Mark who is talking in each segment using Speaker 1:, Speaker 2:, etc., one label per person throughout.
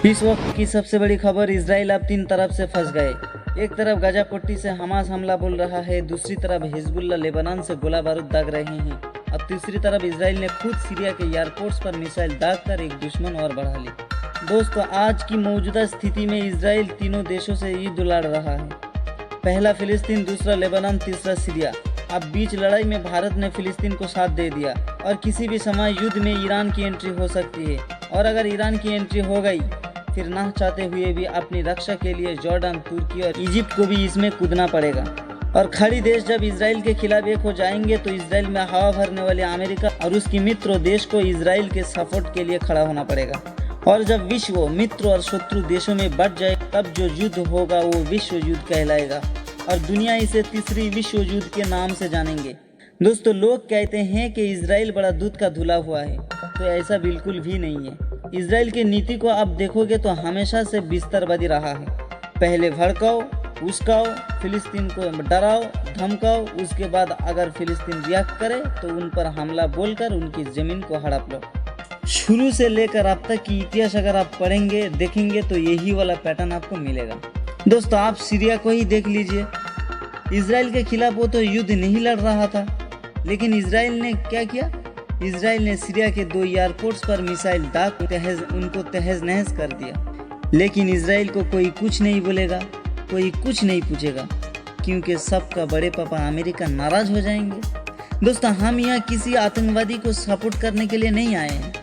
Speaker 1: इस वक्त की सबसे बड़ी खबर, इजराइल अब तीन तरफ से फंस गए। एक तरफ गाजा पट्टी से हमास हमला बोल रहा है, दूसरी तरफ हिजबुल्लाह लेबनान से गोला बारूद दाग रहे हैं और तीसरी तरफ इजराइल ने खुद सीरिया के एयरपोर्ट्स पर मिसाइल दागकर एक दुश्मन और बढ़ा ली। दोस्तों, आज की मौजूदा स्थिति में इजराइल तीनों देशों से युद्ध लड़ रहा है। पहला फिलिस्तीन, दूसरा लेबनान, तीसरा सीरिया। अब बीच लड़ाई में भारत ने फिलिस्तीन को साथ दे दिया और किसी भी समय युद्ध में ईरान की एंट्री हो सकती है। और अगर ईरान की एंट्री हो गई, फिर ना चाहते हुए भी अपनी रक्षा के लिए जॉर्डन, तुर्की और इजिप्ट को भी इसमें कूदना पड़ेगा। और खाड़ी देश जब इजराइल के खिलाफ एक हो जाएंगे तो इजराइल में हवा भरने वाले अमेरिका और उसकी मित्र देश को इजराइल के सपोर्ट के लिए खड़ा होना पड़ेगा। और जब विश्व मित्र और शत्रु देशों में बढ़ जाए, तब जो युद्ध होगा वो विश्व युद्ध कहलाएगा और दुनिया इसे तीसरी विश्व युद्ध के नाम से जानेंगे। दोस्तों, लोग कहते हैं कि इजराइल बड़ा दूध का धुला हुआ है, तो ऐसा बिल्कुल भी नहीं है। इजराइल की नीति को आप देखोगे तो हमेशा से बिस्तरबदी रहा है। पहले भड़काओ, उस्काओ, फिलिस्तीन को डराओ, धमकाओ, उसके बाद अगर फिलिस्तीन रिएक्ट करे तो उन पर हमला बोलकर उनकी ज़मीन को हड़प लो। शुरू से लेकर अब तक की इतिहास अगर आप पढ़ेंगे, देखेंगे तो यही वाला पैटर्न आपको मिलेगा। दोस्तों, आप सीरिया को ही देख लीजिए। इजराइल के खिलाफ वो तो युद्ध नहीं लड़ रहा था, लेकिन इजराइल ने क्या किया? इजराइल ने सीरिया के 2 एयरपोर्ट्स पर मिसाइल दाग उनको तहस नहस कर दिया। लेकिन इजराइल को कोई कुछ नहीं बोलेगा, कोई कुछ नहीं पूछेगा, क्योंकि सबका बड़े पापा अमेरिका नाराज हो जाएंगे। दोस्तों, हम यहाँ किसी आतंकवादी को सपोर्ट करने के लिए नहीं आए हैं,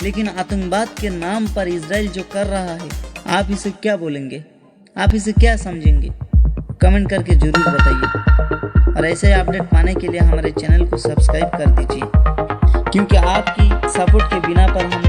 Speaker 1: लेकिन आतंकवाद के नाम पर इजराइल जो कर रहा है, आप इसे क्या बोलेंगे? आप इसे क्या समझेंगे? कमेंट करके जरूर बताइए। और ऐसे अपडेट पाने के लिए हमारे चैनल को सब्सक्राइब कर दीजिए, क्योंकि आपकी सपोर्ट के बिना पर हम